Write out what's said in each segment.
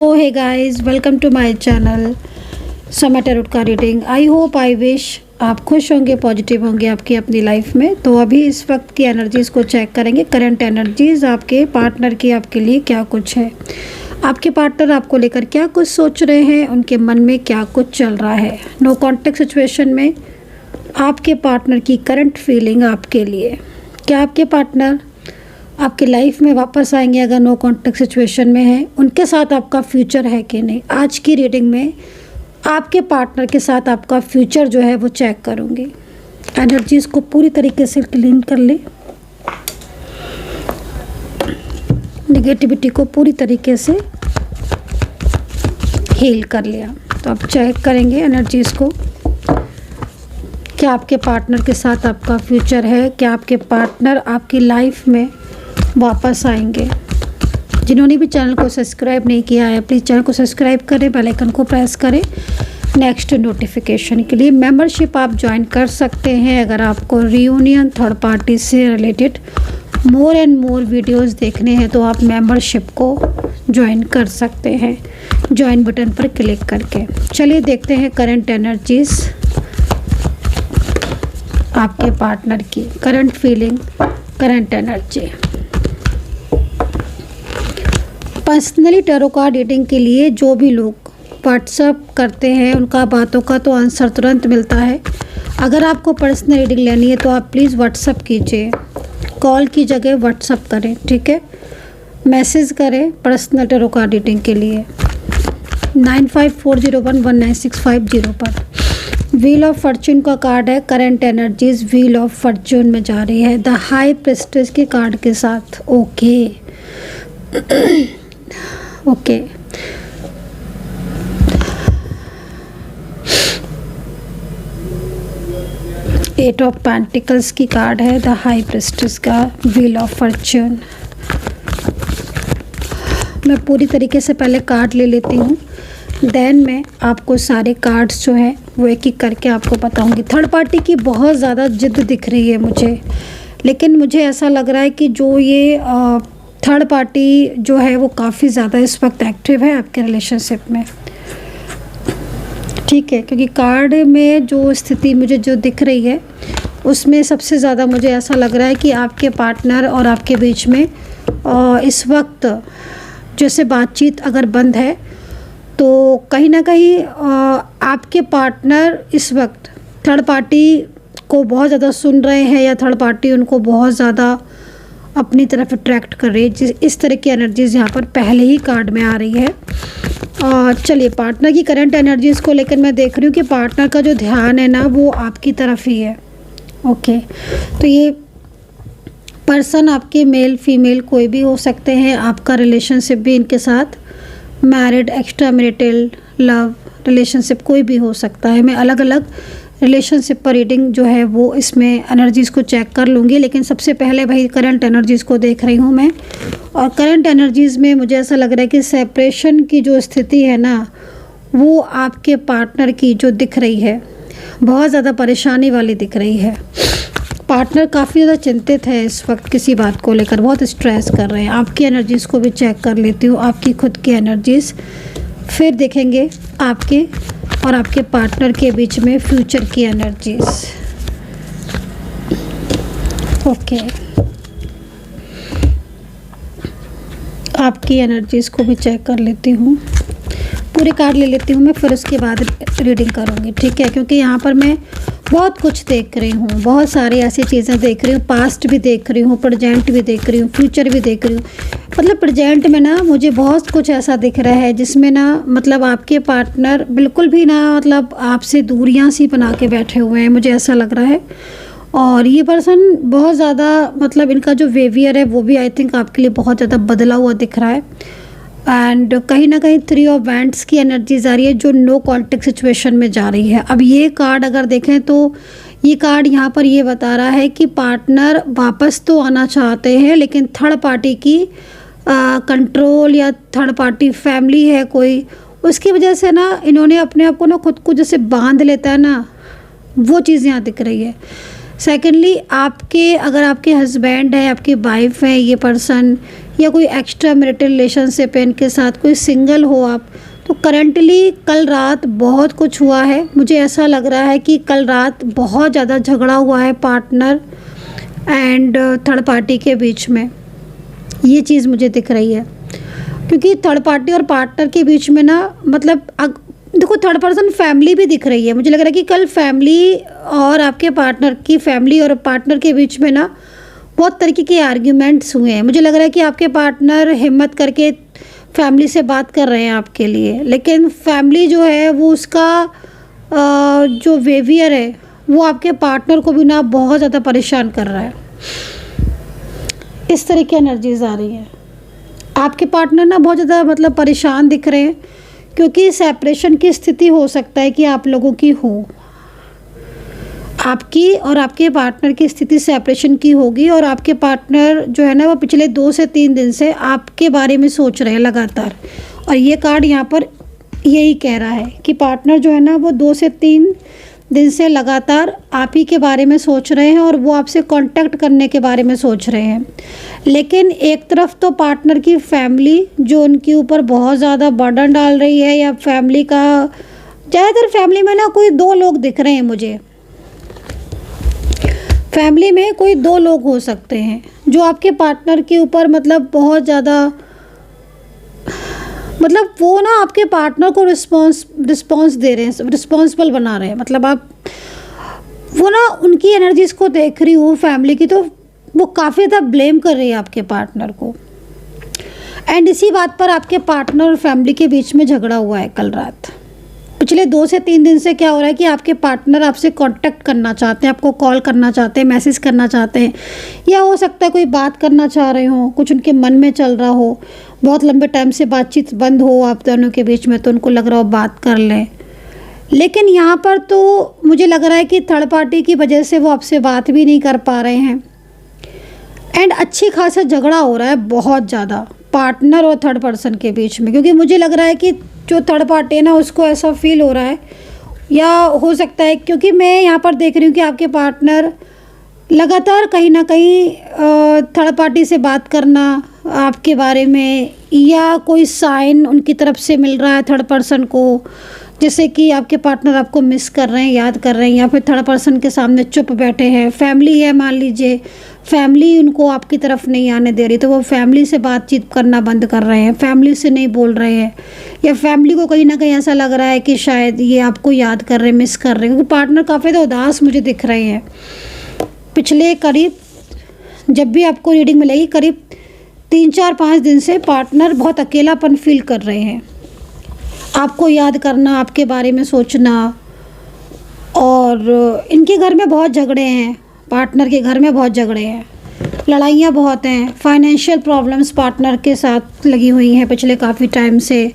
Hey guys, welcome to my channel समा tarot का reading. I hope I wish आप खुश होंगे, पॉजिटिव होंगे आपकी अपनी लाइफ में। तो अभी इस वक्त की एनर्जीज़ को चेक करेंगे। करंट एनर्जीज़ आपके पार्टनर की आपके लिए क्या कुछ है, आपके पार्टनर आपको लेकर क्या कुछ सोच रहे हैं, उनके मन में क्या कुछ चल रहा है। नो कॉन्टेक्ट सिचुएशन में आपके पार्टनर की करंट फीलिंग आपके लिए। क्या आपके पार्टनर आपकी लाइफ में वापस आएंगे अगर नो कॉन्टेक्ट सिचुएशन में है? उनके साथ आपका फ्यूचर है कि नहीं? आज की रीडिंग में आपके पार्टनर के साथ आपका फ्यूचर जो है वो चेक करूँगी। एनर्जीज़ को पूरी तरीके से क्लीन कर ले, नेगेटिविटी को पूरी तरीके से हील कर लिया। तो अब चेक करेंगे एनर्जीज़ को। क्या आपके पार्टनर के साथ आपका फ्यूचर है? क्या आपके पार्टनर आपकी लाइफ में वापस आएंगे? जिन्होंने भी चैनल को सब्सक्राइब नहीं किया है प्लीज़ चैनल को सब्सक्राइब करें, बेल आइकन को प्रेस करें नेक्स्ट नोटिफिकेशन के लिए। मेंबरशिप आप ज्वाइन कर सकते हैं अगर आपको रियूनियन थर्ड पार्टी से related more and more videos देखने हैं तो आप मेंबरशिप को ज्वाइन कर सकते हैं ज्वाइन बटन पर क्लिक करके। चलिए देखते हैं करंट एनर्जीज़ आपके पार्टनर की, current feeling, current energy. Personally tarot card reading के लिए जो भी लोग व्हाट्सअप करते हैं उनका बातों का तो आंसर तुरंत मिलता है। अगर आपको पर्सनल रीडिंग लेनी है तो आप प्लीज़ व्हाट्सअप कीजिए, कॉल की जगह व्हाट्सअप करें, ठीक है? मैसेज करें पर्सनल टैरो कार्ड रीडिंग के लिए 9540119650 पर। व्हील ऑफ फॉर्च्यून का कार्ड है। Current energies wheel of fortune में जा रही है द हाई प्रेस्टिज के कार्ड के साथ। Okay okay eight of pentacles की कार्ड है द हाई प्रेस्टिज का व्हील ऑफ फॉर्च्यून। मैं पूरी तरीके से पहले कार्ड ले लेती हूँ, देन मैं आपको सारे कार्ड्स जो है वो एक एक करके आपको बताऊंगी। थर्ड पार्टी की बहुत ज़्यादा जिद दिख रही है मुझे, लेकिन मुझे ऐसा लग रहा है कि जो ये थर्ड पार्टी जो है वो काफ़ी ज़्यादा इस वक्त एक्टिव है आपके रिलेशनशिप में, ठीक है? क्योंकि कार्ड में जो स्थिति मुझे जो दिख रही है उसमें सबसे ज़्यादा मुझे ऐसा लग रहा है कि आपके पार्टनर और आपके बीच में इस वक्त जैसे बातचीत अगर बंद है तो कहीं ना कहीं आपके पार्टनर इस वक्त थर्ड पार्टी को बहुत ज़्यादा सुन रहे हैं या थर्ड पार्टी उनको बहुत ज़्यादा अपनी तरफ अट्रैक्ट कर रही है। इस तरह की एनर्जीज़ यहाँ पर पहले ही कार्ड में आ रही है। और चलिए पार्टनर की करंट एनर्जीज़ को लेकर मैं देख रही हूँ कि पार्टनर का जो ध्यान है ना वो आपकी तरफ ही है। ओके, तो ये पर्सन आपके मेल फीमेल कोई भी हो सकते हैं। आपका रिलेशनशिप भी इनके साथ married, extra marital, love relationship कोई भी हो सकता है। मैं अलग अलग रिलेशनशिप पर रीडिंग जो है वो इसमें एनर्जीज़ को चेक कर लूँगी, लेकिन सबसे पहले भाई करंट एनर्जीज़ को देख रही हूँ मैं। और करंट एनर्जीज़ में मुझे ऐसा लग रहा है कि सेपरेशन की जो स्थिति है ना वो आपके पार्टनर की जो दिख रही है बहुत ज़्यादा परेशानी वाली दिख रही है। पार्टनर काफ़ी ज़्यादा चिंतित है इस वक्त, किसी बात को लेकर बहुत स्ट्रेस कर रहे हैं। आपकी एनर्जीज़ को भी चेक कर लेती हूँ, आपकी खुद की एनर्जीज़, फिर देखेंगे आपके और आपके पार्टनर के बीच में फ्यूचर की एनर्जीज़। ओके, आपकी एनर्जीज़ को भी चेक कर लेती हूँ, पूरे कार्ड ले लेती हूँ मैं, फिर उसके बाद रीडिंग करूँगी, ठीक है? क्योंकि यहाँ पर मैं बहुत कुछ देख रही हूँ, बहुत सारी ऐसी चीज़ें देख रही हूँ, पास्ट भी देख रही हूँ, प्रेजेंट भी देख रही हूँ, फ्यूचर भी देख रही हूँ। मतलब प्रेजेंट में ना मुझे बहुत कुछ ऐसा दिख रहा है जिसमें ना मतलब आपके पार्टनर बिल्कुल भी ना मतलब आपसे दूरियां सी बना के बैठे हुए हैं, मुझे ऐसा लग रहा है। और ये पर्सन बहुत ज़्यादा मतलब इनका जो बिहेवियर है वो भी आई थिंक आपके लिए बहुत ज़्यादा बदला हुआ दिख रहा है। एंड कहीं ना कहीं 3 ऑफ वैंड्स की एनर्जीज आ रही है जो नो कॉन्टेक्ट सिचुएशन में जा रही है। अब ये कार्ड अगर देखें तो ये कार्ड यहाँ पर ये बता रहा है कि पार्टनर वापस तो आना चाहते हैं लेकिन थर्ड पार्टी की कंट्रोल या थर्ड पार्टी फैमिली है कोई, उसकी वजह से ना इन्होंने अपने आप को ना खुद को जैसे बांध लेता है ना, वो चीज़ यहाँ दिख रही है। सेकेंडली आपके, अगर आपके हस्बैंड है, आपकी वाइफ है ये पर्सन, या कोई एक्स्ट्रा मैरिटल रिलेशनशिप है इनके साथ, कोई सिंगल हो आप, तो करंटली कल रात बहुत कुछ हुआ है। मुझे ऐसा लग रहा है कि कल रात बहुत ज़्यादा झगड़ा हुआ है पार्टनर एंड थर्ड पार्टी के बीच में, ये चीज़ मुझे दिख रही है। क्योंकि थर्ड पार्टी और पार्टनर के बीच में ना, मतलब देखो थर्ड पर्सन फैमिली भी दिख रही है। मुझे लग रहा है कि कल फैमिली और आपके पार्टनर की, फैमिली और पार्टनर के बीच में ना बहुत तरीके के आर्ग्यूमेंट्स हुए हैं। मुझे लग रहा है कि आपके पार्टनर हिम्मत करके फैमिली से बात कर रहे हैं आपके लिए, लेकिन फैमिली जो है वो उसका जो बिहेवियर है वो आपके पार्टनर को भी ना बहुत ज़्यादा परेशान कर रहा है। इस तरह की एनर्जीज आ रही हैं। आपके पार्टनर ना बहुत ज़्यादा मतलब परेशान दिख रहे हैं, क्योंकि सेपरेशन की स्थिति हो सकता है कि आप लोगों की हो, आपकी और आपके पार्टनर की स्थिति सेपरेशन की होगी। और आपके पार्टनर जो है ना वो पिछले 2 से 3 दिन से आपके बारे में सोच रहे हैं लगातार। और ये कार्ड यहाँ पर यही कह रहा है कि पार्टनर जो है ना वो 2 से 3 दिन से लगातार आप ही के बारे में सोच रहे हैं और वो आपसे कांटेक्ट करने के बारे में सोच रहे हैं। लेकिन एक तरफ तो पार्टनर की फैमिली जो उनके ऊपर बहुत ज़्यादा बर्डन डाल रही है, या फैमिली का, ज़्यादातर फैमिली में ना कोई 2 लोग दिख रहे हैं मुझे। फैमिली में कोई 2 लोग हो सकते हैं जो आपके पार्टनर के ऊपर मतलब बहुत ज़्यादा, मतलब वो ना आपके पार्टनर को रिस्पॉन्स दे रहे हैं, रिस्पॉन्सिबल बना रहे हैं। मतलब आप वो ना उनकी एनर्जीज को देख रही हूँ फैमिली की, तो वो काफ़ी ज़्यादा ब्लेम कर रही है आपके पार्टनर को। एंड इसी बात पर आपके पार्टनर और फैमिली के बीच में झगड़ा हुआ है कल रात। पिछले 2 से 3 दिन से क्या हो रहा है कि आपके पार्टनर आपसे कांटेक्ट करना चाहते हैं, आपको कॉल करना चाहते हैं, मैसेज करना चाहते हैं, या हो सकता है कोई बात करना चाह रहे हो, कुछ उनके मन में चल रहा हो, बहुत लंबे टाइम से बातचीत बंद हो आप दोनों के बीच में, तो उनको लग रहा हो बात कर लें। लेकिन यहाँ पर तो मुझे लग रहा है कि थर्ड पार्टी की वजह से वो आपसे बात भी नहीं कर पा रहे हैं। एंड अच्छी खासा झगड़ा हो रहा है बहुत ज़्यादा पार्टनर और थर्ड पर्सन के बीच में, क्योंकि मुझे लग रहा है कि जो थर्ड पार्टी है ना उसको ऐसा फील हो रहा है, या हो सकता है क्योंकि मैं यहाँ पर देख रही हूँ कि आपके पार्टनर लगातार कहीं ना कहीं थर्ड पार्टी से बात करना आपके बारे में, या कोई साइन उनकी तरफ से मिल रहा है थर्ड पर्सन को, जैसे कि आपके पार्टनर आपको मिस कर रहे हैं, याद कर रहे हैं, या फिर थर्ड पर्सन के सामने चुप बैठे हैं। फैमिली है, मान लीजिए फैमिली उनको आपकी तरफ नहीं आने दे रही, तो वो फैमिली से बातचीत करना बंद कर रहे हैं, फैमिली से नहीं बोल रहे हैं, या फैमिली को कहीं ना कहीं ऐसा लग रहा है कि शायद ये आपको याद कर रहे हैं, मिस कर रहे हैं, क्योंकि पार्टनर काफ़ी ज़्यादा उदास मुझे दिख रहे हैं। पिछले करीब, जब भी आपको रीडिंग मिलेगी, करीब 3-4-5 दिन से पार्टनर बहुत अकेलापन फील कर रहे हैं। आपको याद करना, आपके बारे में सोचना, और इनके घर में बहुत झगड़े हैं, पार्टनर के घर में बहुत झगड़े हैं, लड़ाइयाँ बहुत हैं, फाइनेंशियल प्रॉब्लम्स पार्टनर के साथ लगी हुई हैं पिछले काफ़ी टाइम से।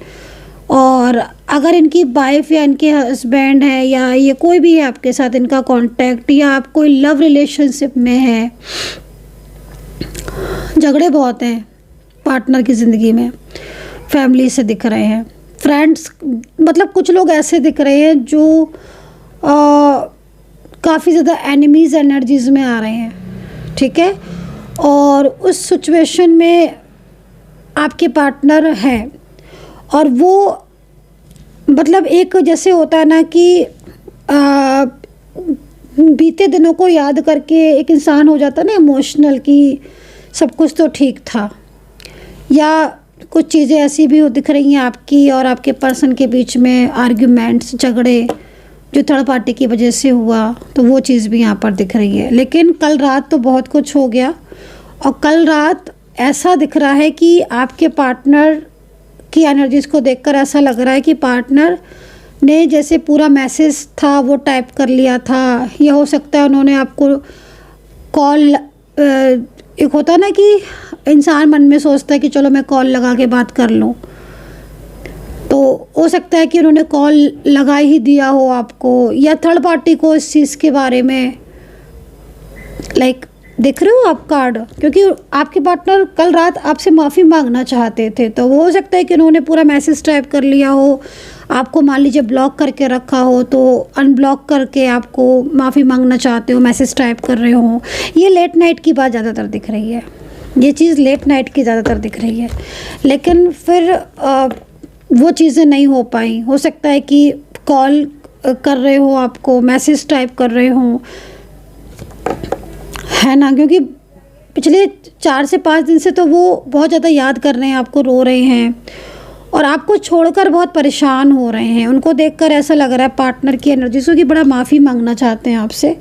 और अगर इनकी वाइफ या इनके हस्बैंड है, या ये कोई भी है आपके साथ इनका कांटेक्ट, या आप कोई लव रिलेशनशिप में है, झगड़े बहुत हैं पार्टनर की ज़िंदगी में, फैमिली से दिख रहे हैं। फ्रेंड्स, मतलब कुछ लोग ऐसे दिख रहे हैं जो काफ़ी ज़्यादा एनिमीज़ एनर्जीज़ में आ रहे हैं, ठीक है। और उस सिचुएशन में आपके पार्टनर है, और वो मतलब एक जैसे होता है ना कि बीते दिनों को याद करके एक इंसान हो जाता है ना इमोशनल, कि सब कुछ तो ठीक था, या कुछ चीज़ें ऐसी भी दिख रही हैं आपकी और आपके पर्सन के बीच में, आर्ग्यूमेंट्स, झगड़े जो थर्ड पार्टी की वजह से हुआ, तो वो चीज़ भी यहाँ पर दिख रही है। लेकिन कल रात तो बहुत कुछ हो गया, और कल रात ऐसा दिख रहा है कि आपके पार्टनर की एनर्जीज़ को देखकर ऐसा लग रहा है कि पार्टनर ने जैसे पूरा मैसेज था वो टाइप कर लिया था, या हो सकता है उन्होंने आपको कॉल, एक होता है ना कि इंसान मन में सोचता है कि चलो मैं कॉल लगा के बात कर लूँ, तो हो सकता है कि उन्होंने कॉल लगा ही दिया हो आपको, या थर्ड पार्टी को इस चीज़ के बारे में लाइक देख रहे हो आप कार्ड, क्योंकि आपके पार्टनर कल रात आपसे माफ़ी मांगना चाहते थे, तो वो हो सकता है कि उन्होंने पूरा मैसेज टाइप कर लिया हो, आपको मान लीजिए ब्लॉक करके रखा हो तो अनब्लॉक करके आपको माफ़ी मांगना चाहते हो, मैसेज टाइप कर रहे हो। ये लेट नाइट की बात ज़्यादातर दिख रही है, ये चीज़ लेट नाइट की ज़्यादातर दिख रही है। लेकिन फिर वो चीज़ें नहीं हो पाई। हो सकता है कि कॉल कर रहे हो, आपको मैसेज टाइप कर रहे हो, है ना, क्योंकि पिछले 4 से 5 दिन से तो वो बहुत ज़्यादा याद कर रहे हैं, आपको रो रहे हैं और आपको छोड़कर बहुत परेशान हो रहे हैं। उनको देखकर ऐसा लग रहा है पार्टनर की एनर्जी से कि बड़ा माफ़ी मांगना चाहते हैं आपसे,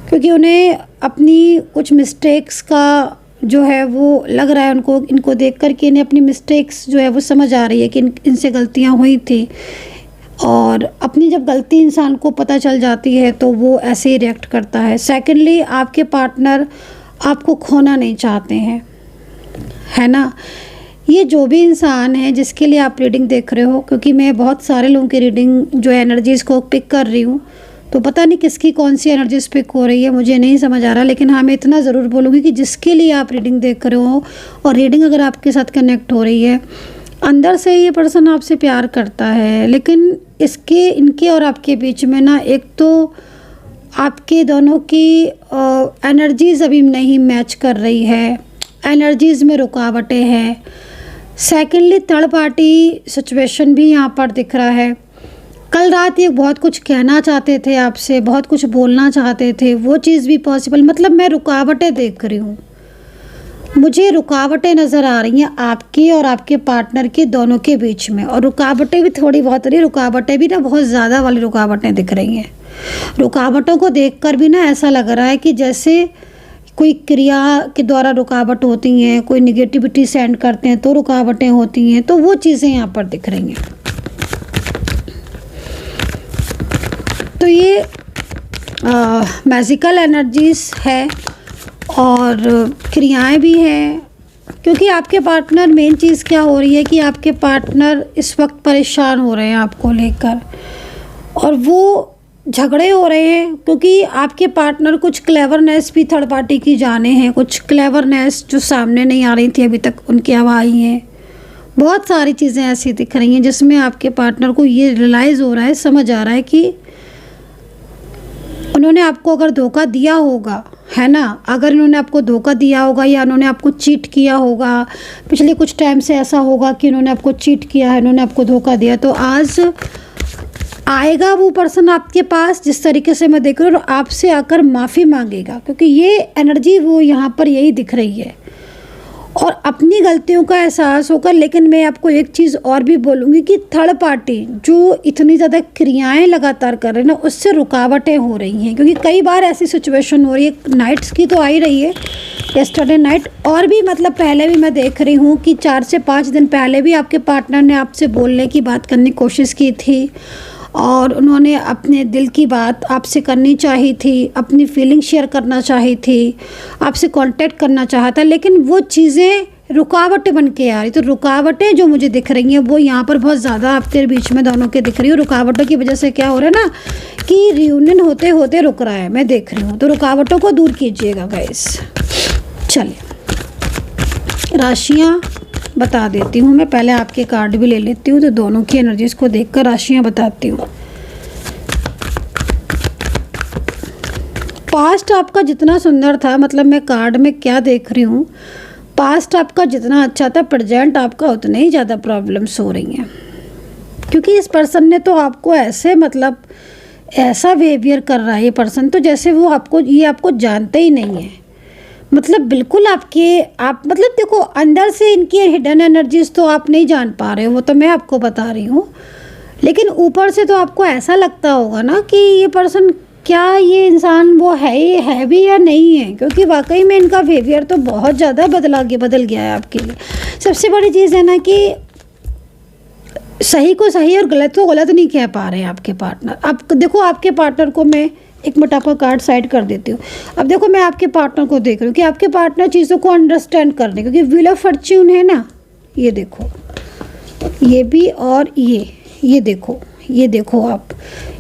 क्योंकि उन्हें अपनी कुछ मिस्टेक्स का जो है वो लग रहा है उनको, इनको देखकर कि इन्हें अपनी मिस्टेक्स जो है वो समझ आ रही है कि इनसे गलतियाँ हुई थी। और अपनी जब गलती इंसान को पता चल जाती है तो वो ऐसे ही रिएक्ट करता है। सेकेंडली, आपके पार्टनर आपको खोना नहीं चाहते हैं, है ना। ये जो भी इंसान है जिसके लिए आप रीडिंग देख रहे हो, क्योंकि मैं बहुत सारे लोगों की रीडिंग जो एनर्जीज़ को पिक कर रही हूँ, तो पता नहीं किसकी कौन सी एनर्जीज पिक हो रही है, मुझे नहीं समझ आ रहा। लेकिन हाँ, मैं इतना ज़रूर बोलूँगी कि जिसके लिए आप रीडिंग देख रहे हो और रीडिंग अगर आपके साथ कनेक्ट हो रही है, अंदर से ये पर्सन आपसे प्यार करता है। लेकिन इनके और आपके बीच में ना, एक तो आपके दोनों की एनर्जीज़ अभी नहीं मैच कर रही है, एनर्जीज़ में रुकावटें हैं। सेकेंडली, थर्ड पार्टी सिचुएशन भी यहाँ पर दिख रहा है। कल रात ये बहुत कुछ कहना चाहते थे आपसे, बहुत कुछ बोलना चाहते थे, वो चीज़ भी पॉसिबल, मतलब मैं रुकावटें देख रही हूँ, मुझे रुकावटें नज़र आ रही हैं आपकी और आपके पार्टनर के दोनों के बीच में। और रुकावटें भी थोड़ी बहुत नहीं, रुकावटें भी ना बहुत ज़्यादा वाली रुकावटें दिख रही हैं। रुकावटों को देखकर भी ना ऐसा लग रहा है कि जैसे कोई क्रिया के द्वारा रुकावट होती हैं, कोई निगेटिविटी सेंड करते हैं तो रुकावटें होती हैं, तो वो चीज़ें यहाँ पर दिख रही हैं। तो ये मैजिकल एनर्जीज़ है और क्रियाएं भी हैं, क्योंकि आपके पार्टनर, मेन चीज़ क्या हो रही है कि आपके पार्टनर इस वक्त परेशान हो रहे हैं आपको लेकर, और वो झगड़े हो रहे हैं क्योंकि आपके पार्टनर कुछ क्लेवरनेस भी थर्ड पार्टी की जाने हैं, कुछ क्लेवरनेस जो सामने नहीं आ रही थी अभी तक, उनकी अब आई हैं। बहुत सारी चीज़ें ऐसी दिख रही हैं जिसमें आपके पार्टनर को ये रियलाइज़ हो रहा है, समझ आ रहा है कि उन्होंने आपको अगर धोखा दिया होगा, है ना, अगर इन्होंने आपको धोखा दिया होगा या उन्होंने आपको चीट किया होगा, पिछले कुछ टाइम से ऐसा होगा कि उन्होंने आपको चीट किया है, उन्होंने आपको धोखा दिया, तो आज आएगा वो पर्सन आपके पास, जिस तरीके से मैं देख रही हूँ, और आपसे आकर माफ़ी मांगेगा, क्योंकि ये एनर्जी वो यहाँ पर यही दिख रही है, और अपनी गलतियों का एहसास होकर। लेकिन मैं आपको एक चीज़ और भी बोलूँगी कि थर्ड पार्टी जो इतनी ज़्यादा क्रियाएं लगातार कर रहे हैं ना, उससे रुकावटें हो रही हैं, क्योंकि कई बार ऐसी सिचुएशन हो रही है। नाइट्स की तो आ ही रही है, यस्टरडे नाइट, और भी मतलब पहले भी मैं देख रही हूँ कि 4 से 5 दिन पहले भी आपके पार्टनर ने आपसे बोलने की बात करने की कोशिश की थी, और उन्होंने अपने दिल की बात आपसे करनी चाहिए थी, अपनी फीलिंग शेयर करना चाहिए थी, आपसे कांटेक्ट करना चाहा था, लेकिन वो चीज़ें रुकावटें बन के आ रही। तो रुकावटें जो मुझे दिख रही हैं वो यहाँ पर बहुत ज़्यादा आपके बीच में दोनों के दिख रही है। रुकावटों की वजह से क्या हो रहा है ना कि रियूनियन होते होते रुक रहा है, मैं देख रही हूँ। तो रुकावटों को दूर कीजिएगा गाइस। चलिए, राशियाँ बता देती हूँ मैं, पहले आपके कार्ड भी ले लेती हूँ, तो दोनों की एनर्जीज को देखकर राशियाँ बताती हूँ। पास्ट आपका जितना सुंदर था, मतलब मैं कार्ड में क्या देख रही हूँ, पास्ट आपका जितना अच्छा था, प्रेजेंट आपका उतने ही ज़्यादा प्रॉब्लम्स हो रही हैं, क्योंकि इस पर्सन ने तो आपको ऐसे, मतलब ऐसा बिहेवियर कर रहा है ये पर्सन, तो जैसे वो आपको जानते ही नहीं है। मतलब बिल्कुल आप मतलब देखो, अंदर से इनकी हिडन एनर्जीज तो आप नहीं जान पा रहे हो, वो तो मैं आपको बता रही हूँ, लेकिन ऊपर से तो आपको ऐसा लगता होगा ना कि ये पर्सन, क्या ये इंसान वो है भी या नहीं है, क्योंकि वाकई में इनका बिहेवियर तो बहुत ज़्यादा बदल गया है आपके लिए। सबसे बड़ी चीज़ है ना कि सही को सही और गलत को गलत नहीं कह पा रहे हैं आपके पार्टनर। अब देखो, आपके पार्टनर को मैं एक मिनट आपका कार्ड साइड कर देती हूँ। अब देखो, मैं आपके पार्टनर को देख रही हूँ कि आपके पार्टनर चीज़ों को अंडरस्टैंड करने, क्योंकि व्हील ऑफ फॉर्च्यून है ना, ये देखो, ये भी, और ये देखो, ये देखो आप,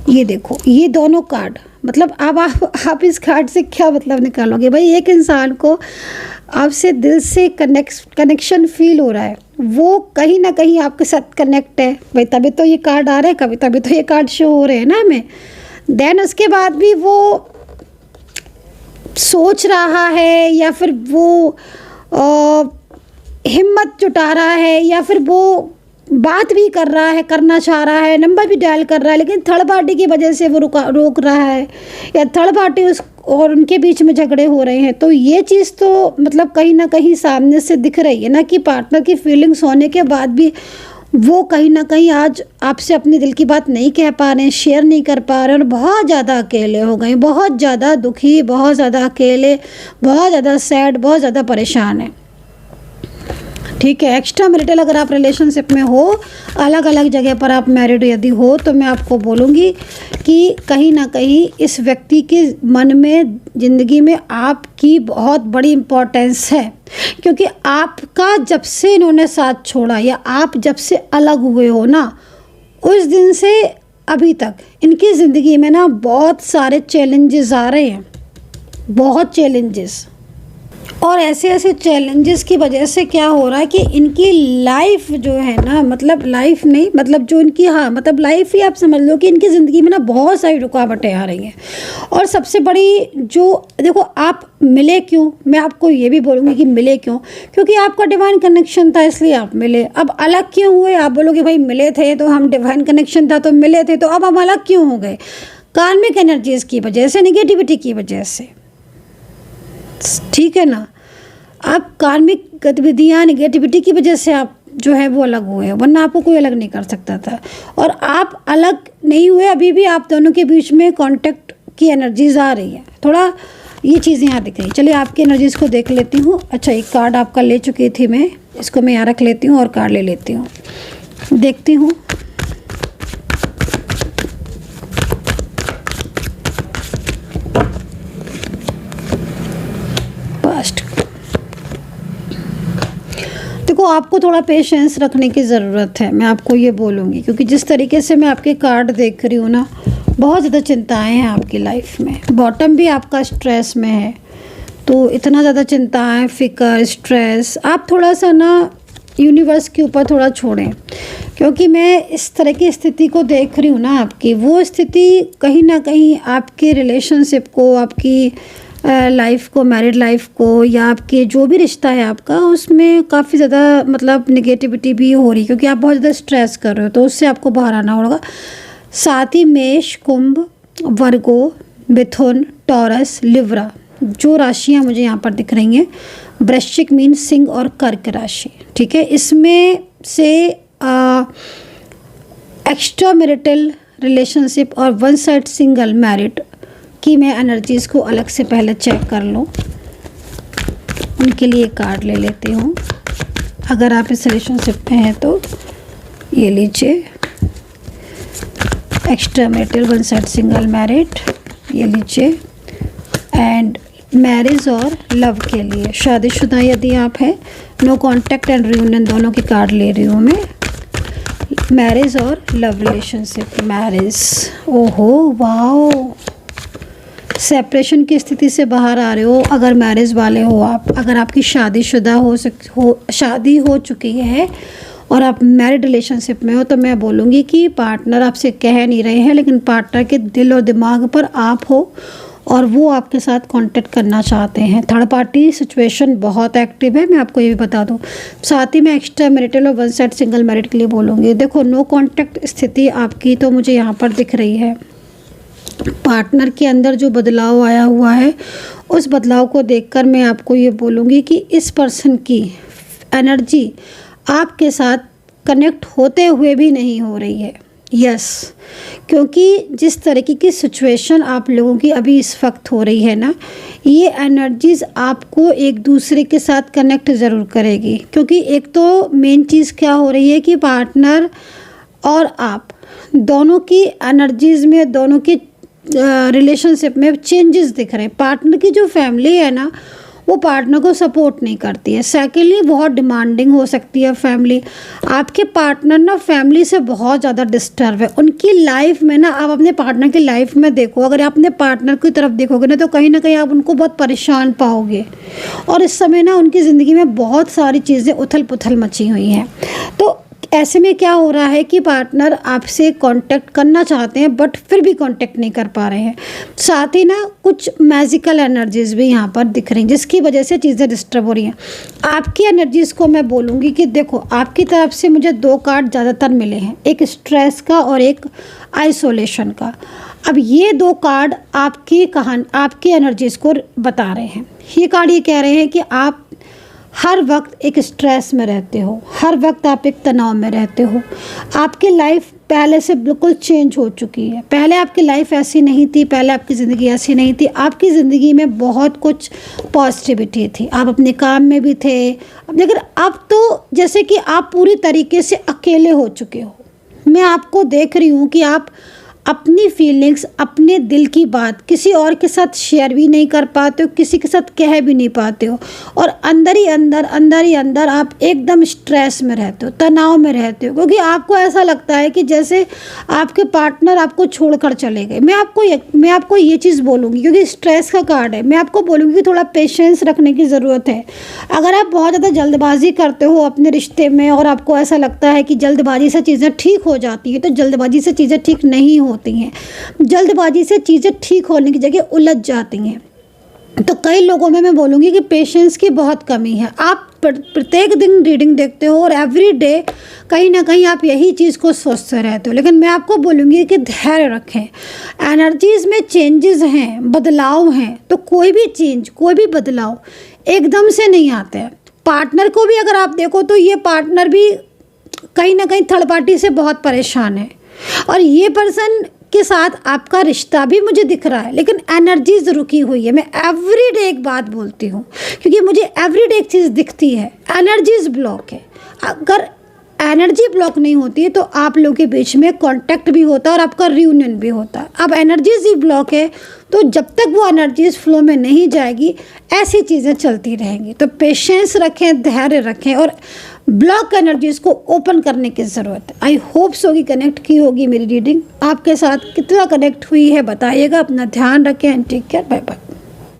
ये देखो, ये दोनों कार्ड। मतलब अब आप इस कार्ड से क्या मतलब निकालोगे भाई? एक इंसान को आपसे दिल से कनेक्शन फील हो रहा है, वो कहीं ना कहीं आपके साथ कनेक्ट है भाई, तभी तो ये कार्ड आ रहे हैं, कभी तभी तो ये कार्ड शो हो रहे हैं ना हमें। देन उसके बाद भी वो सोच रहा है या फिर वो हिम्मत जुटा रहा है या फिर वो बात भी कर रहा है, करना चाह रहा है, नंबर भी डायल कर रहा है, लेकिन थर्ड पार्टी की वजह से वो रोक रहा है, या थर्ड पार्टी उस और उनके बीच में झगड़े हो रहे हैं। तो ये चीज़ तो मतलब कहीं ना कहीं सामने से दिख रही है ना, कि पार्टनर की फीलिंग्स होने के बाद भी वो कहीं ना कहीं आज आपसे अपने दिल की बात नहीं कह पा रहे हैं, शेयर नहीं कर पा रहे हैं, और बहुत ज़्यादा अकेले हो गए, बहुत ज़्यादा दुखी, बहुत ज़्यादा अकेले, बहुत ज़्यादा सैड, बहुत ज़्यादा परेशान है। ठीक है, एक्स्ट्रा मैरिटल अगर आप रिलेशनशिप में हो, अलग अलग जगह पर आप मैरिड यदि हो, तो मैं आपको बोलूँगी कि कहीं ना कहीं इस व्यक्ति के मन में, ज़िंदगी में आपकी बहुत बड़ी इम्पोर्टेंस है, क्योंकि आपका जब से इन्होंने साथ छोड़ा या आप जब से अलग हुए हो ना, उस दिन से अभी तक इनकी ज़िंदगी में ना बहुत सारे चैलेंजेस आ रहे हैं, बहुत चैलेंजेस। और ऐसे ऐसे चैलेंजेस की वजह से क्या हो रहा है कि इनकी लाइफ जो है ना, मतलब लाइफ नहीं, मतलब जो इनकी, हाँ मतलब लाइफ ही आप समझ लो कि इनकी ज़िंदगी में ना बहुत सारी रुकावटें आ रही हैं। और सबसे बड़ी जो देखो, आप मिले क्यों, मैं आपको ये भी बोलूँगी कि मिले क्यों, क्योंकि आपका डिवाइन कनेक्शन था इसलिए आप मिले। अब अलग क्यों हुए, आप बोलोगे भाई मिले थे तो हम, डिवाइन कनेक्शन था तो मिले थे, तो अब हम अलग क्यों हो गए? कार्मिक एनर्जीज़ की वजह से, नेगेटिविटी की वजह से, ठीक है ना। आप कार्मिक गतिविधियाँ, नेगेटिविटी की वजह से आप जो है वो अलग हुए, वरना आपको कोई अलग नहीं कर सकता था। और आप अलग नहीं हुए, अभी भी आप दोनों के बीच में कांटेक्ट की एनर्जीज आ रही है, थोड़ा ये चीज़ें यहाँ दिख रही। चलिए आपकी एनर्जीज को देख लेती हूँ। अच्छा, एक कार्ड आपका ले चुकी थी मैं, इसको मैं यहाँ रख लेती हूँ और कार्ड ले लेती हूँ, देखती हूँ। देखो, आपको थोड़ा पेशेंस रखने की ज़रूरत है, मैं आपको ये बोलूँगी, क्योंकि जिस तरीके से मैं आपके कार्ड देख रही हूँ ना, बहुत ज़्यादा चिंताएं हैं आपकी लाइफ में। बॉटम भी आपका स्ट्रेस में है, तो इतना ज़्यादा चिंताएं, फिक्र, स्ट्रेस, आप थोड़ा सा ना यूनिवर्स के ऊपर थोड़ा छोड़ें, क्योंकि मैं इस तरह की स्थिति को देख रही हूँ ना आपकी, वो स्थिति कहीं ना कहीं आपके रिलेशनशिप को, आपकी लाइफ को, मैरिड लाइफ को, या आपके जो भी रिश्ता है आपका, उसमें काफ़ी ज़्यादा मतलब नेगेटिविटी भी हो रही, क्योंकि आप बहुत ज़्यादा स्ट्रेस कर रहे हो, तो उससे आपको बाहर आना होगा। साथ ही मेष, कुंभ, वर्गो, मिथुन, टॉरस, लिब्रा, जो राशियाँ मुझे यहाँ पर दिख रही हैं, वृश्चिक, मीन, सिंह और कर्क राशि, ठीक है। इसमें से एक्स्ट्रा मैरिटल रिलेशनशिप और वन साइड सिंगल मैरिड कि मैं एनर्जीज़ को अलग से पहले चेक कर लूँ, उनके लिए कार्ड ले लेती हूँ। अगर आप इस रिलेशनशिप में हैं तो ये लीजिए, extra marital, one side single married, ये लीजिए। एंड मैरिज और लव के लिए, शादीशुदा यदि आप हैं, नो कॉन्टैक्ट एंड रियूनियन, दोनों की कार्ड ले रही हूँ मैं। मैरिज और लव रिलेशनशिप, मैरिज, ओहो वाओ, सेपरेशन की स्थिति से बाहर आ रहे हो अगर मैरिज वाले हो आप। अगर आपकी शादीशुदा शादी हो चुकी है और आप मैरिड रिलेशनशिप में हो, तो मैं बोलूँगी कि पार्टनर आपसे कह नहीं रहे हैं, लेकिन पार्टनर के दिल और दिमाग पर आप हो और वो आपके साथ कांटेक्ट करना चाहते हैं। थर्ड पार्टी सिचुएशन बहुत एक्टिव है, मैं आपको ये भी बता दूँ। साथ ही मैं एक्स्ट्रा मैरिटल और वन साइड सिंगल मैरिड के लिए बोलूँगी। देखो, नो कांटेक्ट स्थिति आपकी तो मुझे यहाँ पर दिख रही है। पार्टनर के अंदर जो बदलाव आया हुआ है, उस बदलाव को देखकर मैं आपको ये बोलूँगी कि इस पर्सन की एनर्जी आपके साथ कनेक्ट होते हुए भी नहीं हो रही है। यस, क्योंकि जिस तरीके की सिचुएशन आप लोगों की अभी इस वक्त हो रही है ना, ये एनर्जीज़ आपको एक दूसरे के साथ कनेक्ट ज़रूर करेगी। क्योंकि एक तो मेन चीज़ क्या हो रही है कि पार्टनर और आप दोनों की एनर्जीज़ में, दोनों की रिलेशनशिप में चेंजेस दिख रहे हैं। पार्टनर की जो फैमिली है ना, वो पार्टनर को सपोर्ट नहीं करती है। सेकेंडली, बहुत डिमांडिंग हो सकती है फैमिली। आपके पार्टनर ना फैमिली से बहुत ज़्यादा डिस्टर्ब है। उनकी लाइफ में ना, आप अपने पार्टनर की लाइफ में देखो, अगर आप अपने पार्टनर की तरफ देखोगे ना तो कहीं आप उनको बहुत परेशान पाओगे। और इस समय ना उनकी ज़िंदगी में बहुत सारी चीज़ें उथल पुथल मची हुई हैं। तो ऐसे में क्या हो रहा है कि पार्टनर आपसे कांटेक्ट करना चाहते हैं बट फिर भी कांटेक्ट नहीं कर पा रहे हैं। साथ ही ना कुछ मैजिकल एनर्जीज भी यहाँ पर दिख रही हैं जिसकी वजह से चीज़ें डिस्टर्ब हो रही हैं। आपकी एनर्जीज़ को मैं बोलूँगी कि देखो, आपकी तरफ से मुझे 2 कार्ड ज़्यादातर मिले हैं, एक स्ट्रेस का और एक आइसोलेशन का। अब ये 2 कार्ड आपकी एनर्जीज़ को बता रहे हैं। ये कार्ड ये कह रहे हैं कि आप हर वक्त एक स्ट्रेस में रहते हो, हर वक्त आप एक तनाव में रहते हो। आपकी लाइफ पहले से बिल्कुल चेंज हो चुकी है। पहले आपकी लाइफ ऐसी नहीं थी, पहले आपकी ज़िंदगी ऐसी नहीं थी। आपकी ज़िंदगी में बहुत कुछ पॉजिटिविटी थी, आप अपने काम में भी थे, लेकिन अब तो जैसे कि आप पूरी तरीके से अकेले हो चुके हो। मैं आपको देख रही हूँ कि आप अपनी फीलिंग्स, अपने दिल की बात किसी और के साथ शेयर भी नहीं कर पाते हो, किसी के साथ कह भी नहीं पाते हो, और अंदर ही अंदर आप एकदम स्ट्रेस में रहते हो, तनाव में रहते हो, क्योंकि आपको ऐसा लगता है कि जैसे आपके पार्टनर आपको छोड़कर चले गए। मैं आपको ये चीज़ बोलूँगी, क्योंकि स्ट्रेस का कार्ड है, मैं आपको बोलूँगी कि थोड़ा पेशेंस रखने की ज़रूरत है। अगर आप बहुत ज़्यादा जल्दबाजी करते हो अपने रिश्ते में और आपको ऐसा लगता है कि जल्दबाजी से चीज़ें ठीक हो जाती हैं, तो जल्दबाजी से चीज़ें ठीक नहीं होती हैं। जल्दबाजी से चीज़ें ठीक होने की जगह उलझ जाती हैं। तो कई लोगों में मैं बोलूँगी कि पेशेंस की बहुत कमी है। आप प्रत्येक दिन रीडिंग देखते हो और एवरी डे कहीं ना कहीं आप यही चीज़ को सोचते रहते हो, लेकिन मैं आपको बोलूँगी कि धैर्य रखें। एनर्जीज़ में चेंजेस हैं, बदलाव हैं, तो कोई भी चेंज, कोई भी बदलाव एकदम से नहीं आते हैं। पार्टनर को भी अगर आप देखो तो ये पार्टनर भी कहीं ना कहीं थर्ड पार्टी से बहुत परेशान है, और ये पर्सन के साथ आपका रिश्ता भी मुझे दिख रहा है, लेकिन एनर्जीज रुकी हुई है। मैं एवरीडे एक बात बोलती हूँ, क्योंकि मुझे एवरीडे एक चीज़ दिखती है, एनर्जीज ब्लॉक है। अगर एनर्जी ब्लॉक नहीं होती है तो आप लोगों के बीच में कांटेक्ट भी होता है और आपका रियूनियन भी होता है। अब एनर्जीज ही ब्लॉक है, तो जब तक वो एनर्जीज फ्लो में नहीं जाएगी ऐसी चीज़ें चलती रहेंगी। तो पेशेंस रखें, धैर्य रखें, और ब्लॉक एनर्जीज को ओपन करने की ज़रूरत है। आई होप सो कि कनेक्ट की होगी मेरी रीडिंग। आपके साथ कितना कनेक्ट हुई है बताइएगा। अपना ध्यान रखें and take care. Bye bye.